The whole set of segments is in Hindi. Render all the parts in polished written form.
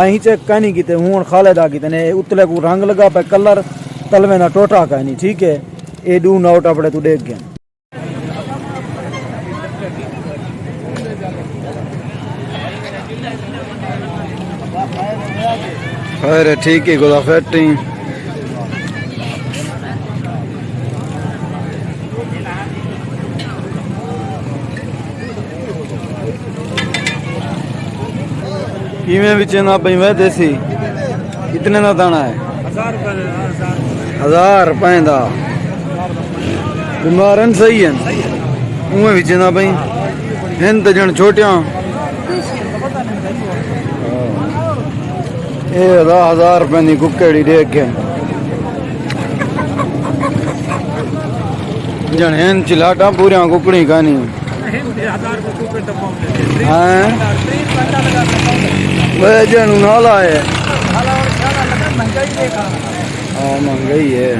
अहीं चेक कहनी किते हूं खालिदा किते ने उतले को रंग लगा पे कलर तलवे ना टोटा कहनी ठीक है ए डू नोट अपने तू देख गया अरे ठीक है गोदा फैक्ट्री किमें भी चेना पई वह देसी कितने का दाना है 1000 रुपए का बीमारन सही है उमें भी चेना पई हिन तो जन छोटिया ये 1000 रुपए की कुकड़ी देख के जन हिन चिलाटा पूरिया कुकड़ी कहनी हाँ वह जन नाला है हाँ महंगाई है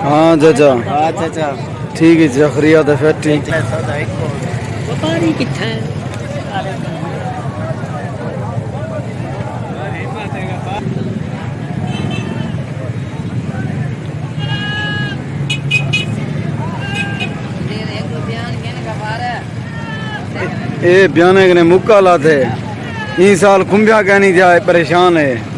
हाँ चाचा ठीक है जखरिया तो फैक्ट्री ये बयाने ने मुक्का लाते ई साल खुम्बिया कहनी जाए परेशान है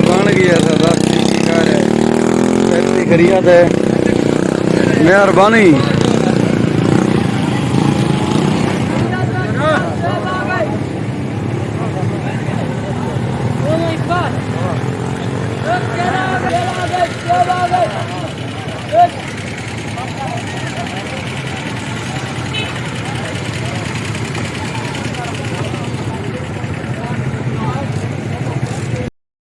बन गया सरदार करिया थे मेहरबानी।